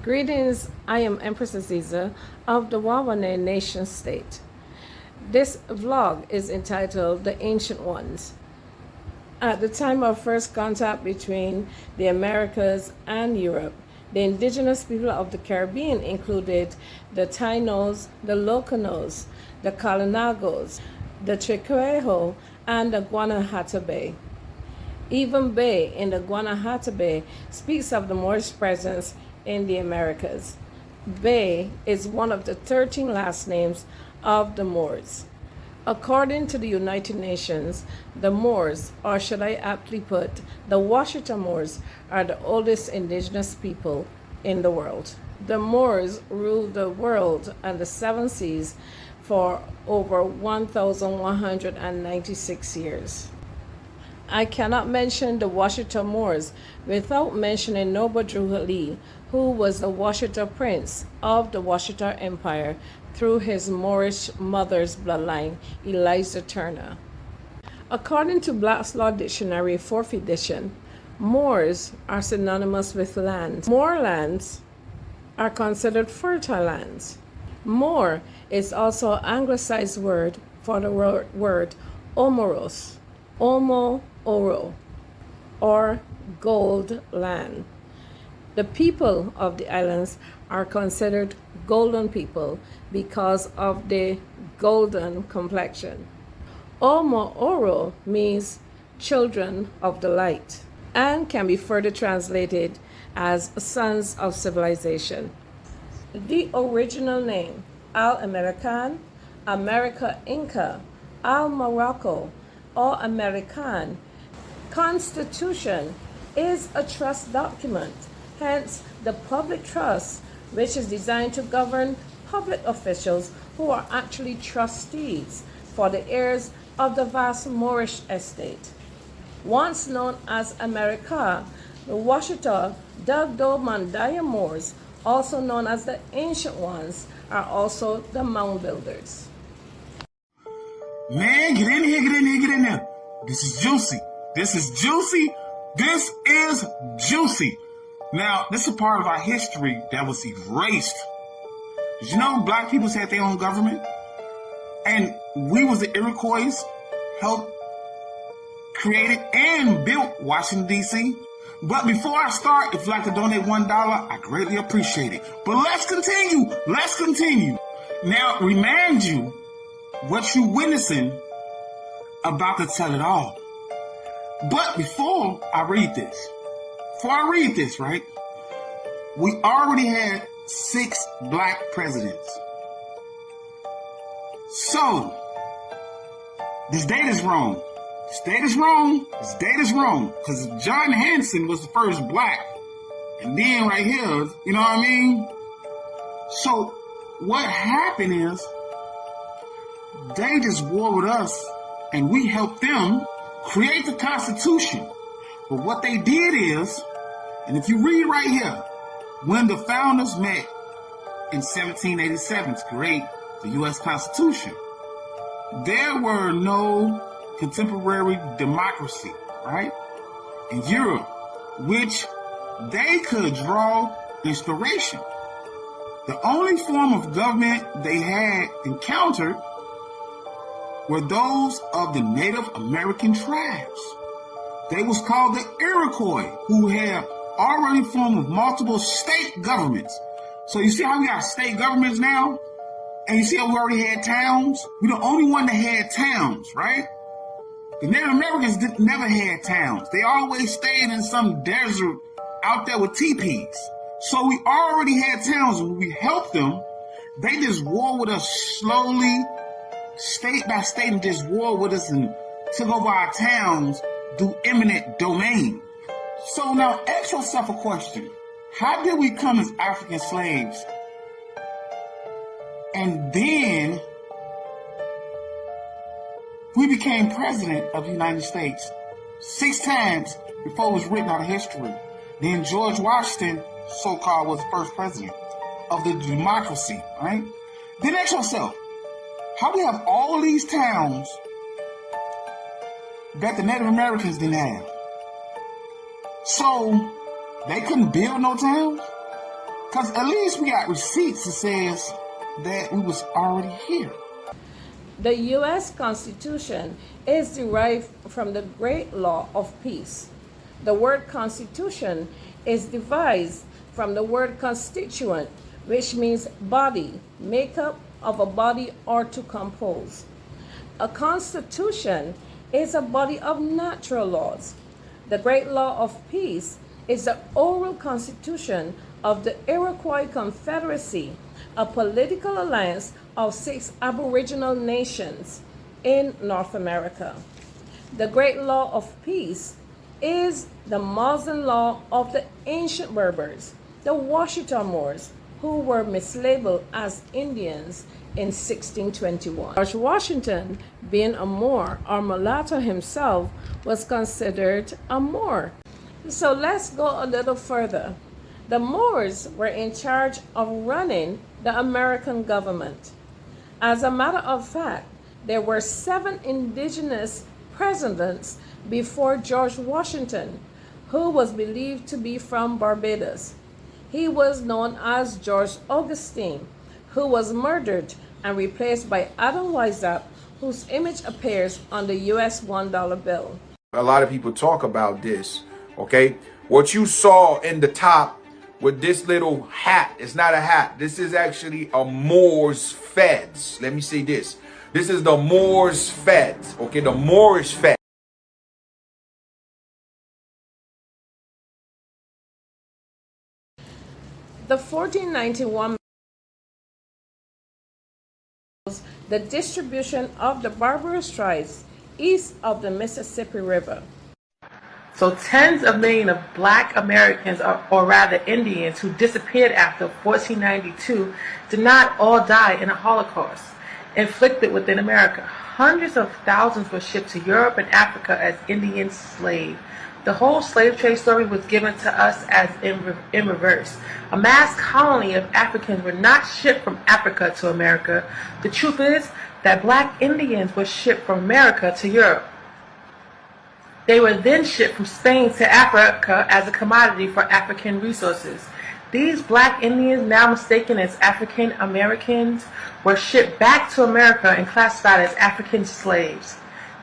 Greetings, I am Empress Aziza of the Wawane Nation State. This vlog is entitled The Ancient Ones. At the time of first contact between the Americas and Europe, the indigenous people of the Caribbean included the Tainos, the Locanos, the Kalinagos, the Triquejo, and the Guanahatabe. Even Bay in the Guanahatabe speaks of the Moorish presence in the Americas. Bay is one of the 13 last names of the Moors. According to the United Nations, the Moors, or should I aptly put, the Washita Moors, are the oldest indigenous people in the world. The Moors ruled the world and the seven seas for over 1,196 years. I cannot mention the Washita Moors without mentioning Noble Drew Ali, who was the Washita Prince of the Washita Empire through his Moorish mother's bloodline, Eliza Turner. According to Black's Law Dictionary, 4th edition, Moors are synonymous with land. Moorlands are considered fertile lands. Moor is also an anglicized word for the word omoros, oro, or gold land. The people of the islands are considered golden people because of the golden complexion. Oro means children of the light and can be further translated as sons of civilization. The original name, Al-American, America Inca, Al-Morocco, or American Constitution is a trust document, hence the public trust, which is designed to govern public officials who are actually trustees for the heirs of the vast Moorish estate. Once known as America, the Washita Dugdo Mandaya Moors, also known as the Ancient Ones, are also the mound builders. Man, get in here, get in here, get in there. This is juicy. This is juicy. This is juicy. Now, this is a part of our history that was erased. Did you know black people had their own government? And we was the Iroquois, helped create it and built Washington, D.C. But before I start, if you'd like to donate $1, I greatly appreciate it. But let's continue. Let's continue. Now, remind you what you're witnessing about to tell it all. But before I read this, right, we already had 6 black presidents. So, this date is wrong. This date is wrong. This date is wrong. Because John Hanson was the first black. And then right here, you know what I mean? So, what happened is, they just war with us, and we helped them create the Constitution. But what they did is, and if you read right here, when the founders met in 1787 to create the U.S. Constitution, there were no contemporary democracy, right, in Europe, which they could draw inspiration. The only form of government they had encountered were those of the Native American tribes. They was called the Iroquois, who had already formed multiple state governments. So you see how we got state governments now? And you see how we already had towns? We're the only one that had towns, right? The Native Americans never had towns. They always stayed in some desert out there with teepees. So we already had towns, and when we helped them, they just war with us slowly, state by state, and just war with us and took over our towns through eminent domain. So now ask yourself a question. How did we come as African slaves? And then we became president of the United States 6 times before it was written out of history. Then George Washington, so-called, was the first president of the democracy, right? Then ask yourself, how we have all these towns that the Native Americans didn't have? So they couldn't build no towns? Because at least we got receipts that says that we was already here. The U.S. Constitution is derived from the Great Law of Peace. The word constitution is devised from the word constituent, which means body, makeup of a body or to compose. A constitution is a body of natural laws. The Great Law of Peace is the oral constitution of the Iroquois Confederacy, a political alliance of 6 Aboriginal nations in North America. The Great Law of Peace is the Muslim law of the ancient Berbers, the Washita Moors, who were mislabeled as Indians in 1621. George Washington, being a Moor or mulatto himself, was considered a Moor. So let's go a little further. The Moors were in charge of running the American government. As a matter of fact, there were 7 indigenous presidents before George Washington, who was believed to be from Barbados. He was known as George Augustine, who was murdered and replaced by Adam Weishaupt, whose image appears on the US $1 bill. A lot of people talk about this, okay? What you saw in the top with this little hat, it's not a hat. This is actually a Moor's Feds. Let me say this. This is the Moor's Feds, okay? The Moorish Feds. The 1491 the distribution of the barbarous tribes east of the Mississippi River. So tens of millions of black Americans, or rather Indians, who disappeared after 1492 did not all die in a Holocaust inflicted within America. Hundreds of thousands were shipped to Europe and Africa as Indian slaves. The whole slave trade story was given to us as in reverse. A mass colony of Africans were not shipped from Africa to America. The truth is that black Indians were shipped from America to Europe. They were then shipped from Spain to Africa as a commodity for African resources. These black Indians, now mistaken as African Americans, were shipped back to America and classified as African slaves.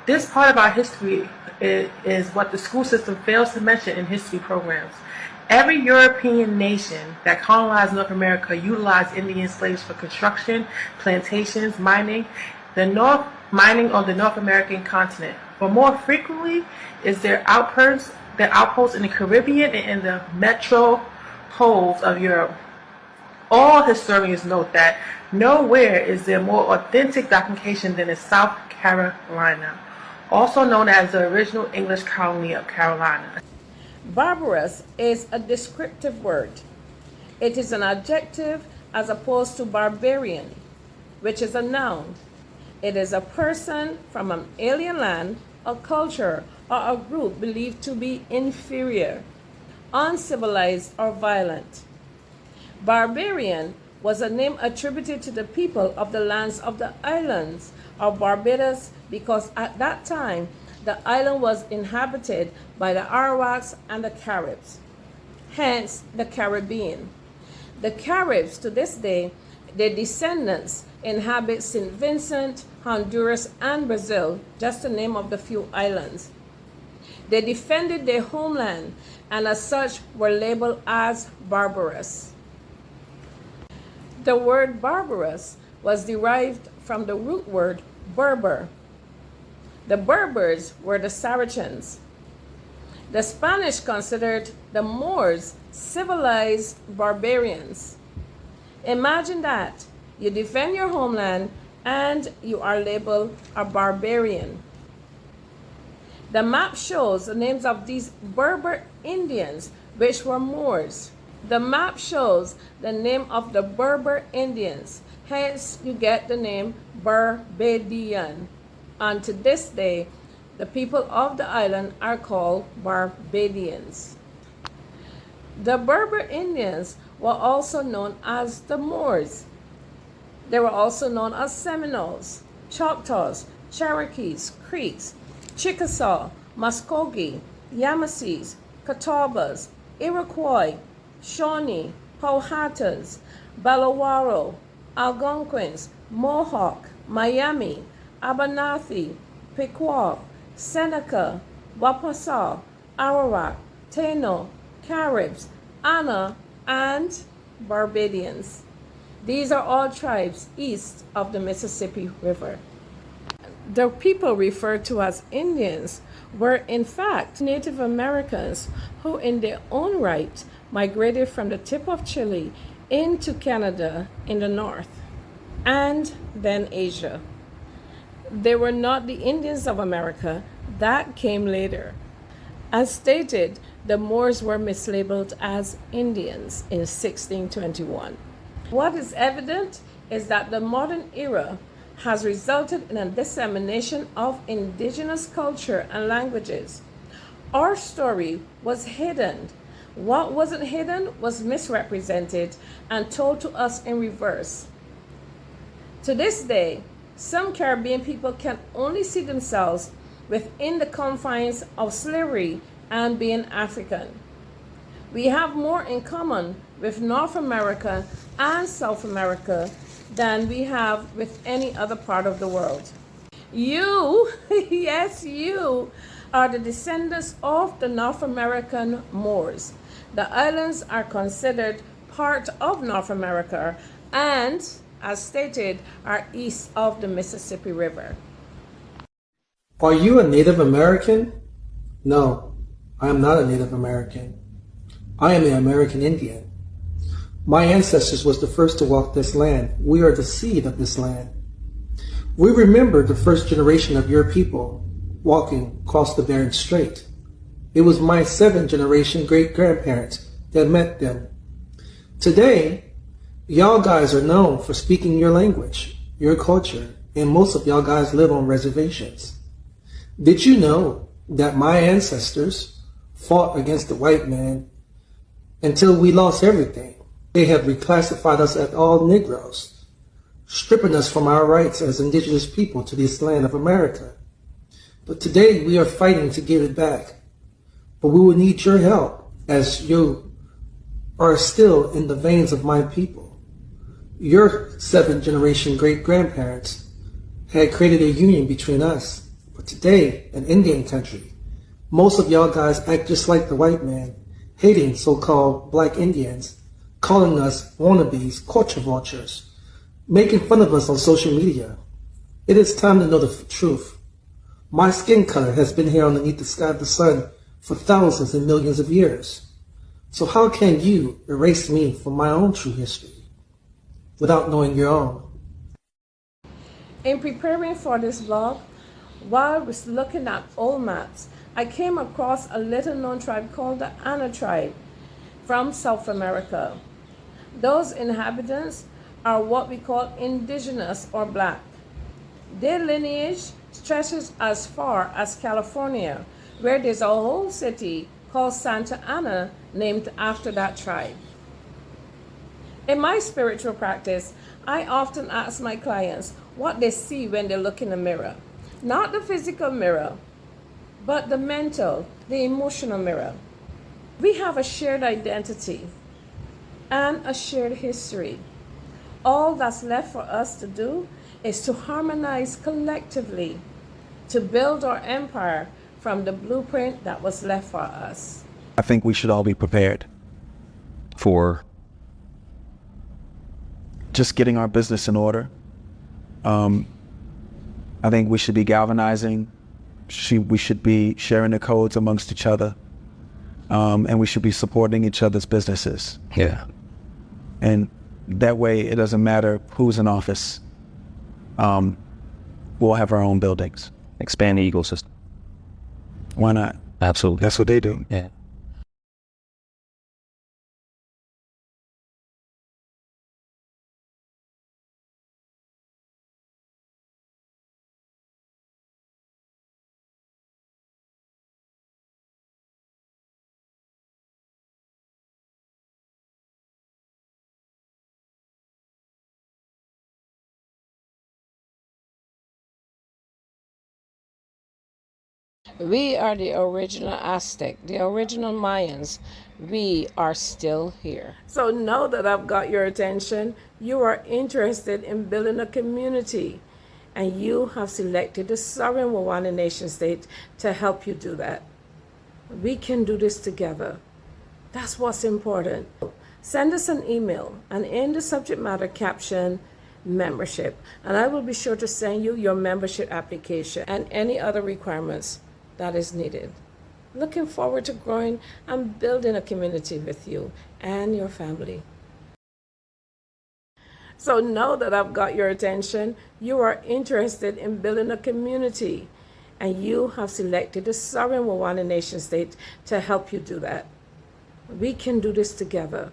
This part of our history is what the school system fails to mention in history programs. Every European nation that colonized North America utilized Indian slaves for construction, plantations, mining on the North American continent. But more frequently is their outposts in the Caribbean and in the metropoles of Europe. All historians note that nowhere is there more authentic documentation than in South Carolina, also known as the original English colony of Carolina. Barbarous is a descriptive word. It is an adjective as opposed to barbarian, which is a noun. It is a person from an alien land, a culture, or a group believed to be inferior, uncivilized, or violent. Barbarian was a name attributed to the people of the lands of the islands of Barbados, because at that time the island was inhabited by the Arawaks and the Caribs, hence the Caribbean. The Caribs, to this day, their descendants inhabit St. Vincent, Honduras, and Brazil, just to name of the few islands. They defended their homeland and as such were labeled as barbarous. The word barbarous was derived from the root word Berber. The Berbers were the Saracens. The Spanish considered the Moors civilized barbarians. Imagine that. You defend your homeland and you are labeled a barbarian. The map shows the names of these Berber Indians, which were Moors. The map shows the name of the Berber Indians, hence you get the name Barbadian. And to this day, the people of the island are called Barbadians. The Berber Indians were also known as the Moors. They were also known as Seminoles, Choctaws, Cherokees, Creeks, Chickasaw, Muskogee, Yamasees, Catawbas, Iroquois, Shawnee, Powhatans, Balawaro, Algonquins, Mohawk, Miami, Abernathy, Pequot, Seneca, Wapasal, Arawak, Taino, Caribs, Anna, and Barbadians. These are all tribes east of the Mississippi River. The people referred to as Indians were in fact Native Americans who, in their own right, migrated from the tip of Chile into Canada in the north and then Asia. They were not the Indians of America, that came later. As stated, the Moors were mislabeled as Indians in 1621. What is evident is that the modern era has resulted in a dissemination of indigenous culture and languages. Our story was hidden. What wasn't hidden was misrepresented and told to us in reverse. To this day, some Caribbean people can only see themselves within the confines of slavery and being African. We have more in common with North America and South America than we have with any other part of the world. You, yes, you, are the descendants of the North American Moors. The islands are considered part of North America and, as stated, are east of the Mississippi River. Are you a Native American? No, I am not a Native American. I am an American Indian. My ancestors was the first to walk this land. We are the seed of this land. We remember the first generation of your people walking across the Bering Strait. It was my 7th generation great-grandparents that met them. Today, y'all guys are known for speaking your language, your culture, and most of y'all guys live on reservations. Did you know that my ancestors fought against the white man until we lost everything? They have reclassified us as all Negroes, stripping us from our rights as indigenous people to this land of America. But today we are fighting to give it back. But we will need your help, as you are still in the veins of my people. Your 7th generation great-grandparents had created a union between us. But today, in Indian country, most of y'all guys act just like the white man, hating so-called black Indians, calling us wannabes, culture vultures, making fun of us on social media. It is time to know the truth. My skin color has been here underneath the sky of the sun for thousands and millions of years. So how can you erase me from my own true history without knowing your own? In preparing for this vlog, while I was looking at old maps, I came across a little known tribe called the Ana tribe from South America. Those inhabitants are what we call indigenous or black. Their lineage stretches as far as California, where there's a whole city called Santa Ana named after that tribe. In my spiritual practice, I often ask my clients what they see when they look in the mirror. Not the physical mirror, but the mental, the emotional mirror. We have a shared identity and a shared history. All that's left for us to do is to harmonize collectively to build our empire from the blueprint that was left for us. I think we should all be prepared for just getting our business in order. I think we should be galvanizing. We should be sharing the codes amongst each other. And we should be supporting each other's businesses. Yeah. And that way, it doesn't matter who's in office. We'll have our own buildings. Expand the ecosystem. Why not? Absolutely. That's what they do. Yeah. We are the original Aztec, the original Mayans. We are still here. So now that I've got your attention, you are interested in building a community, and you have selected the sovereign Wawana nation state to help you do that. We can do this together. That's what's important. Send us an email and in the subject matter caption membership, and I will be sure to send you your membership application and any other requirements that is needed. Looking forward to growing and building a community with you and your family. So now that I've got your attention, you are interested in building a community, and you have selected the sovereign Wawana nation state to help you do that. We can do this together.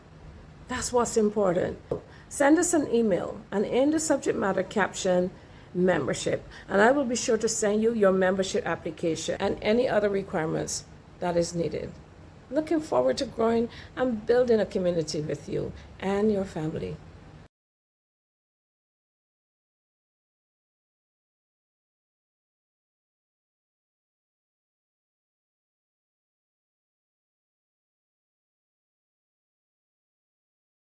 That's what's important. Send us an email and in the subject matter caption membership, and I will be sure to send you your membership application and any other requirements that is needed. Looking forward to growing and building a community with you and your family.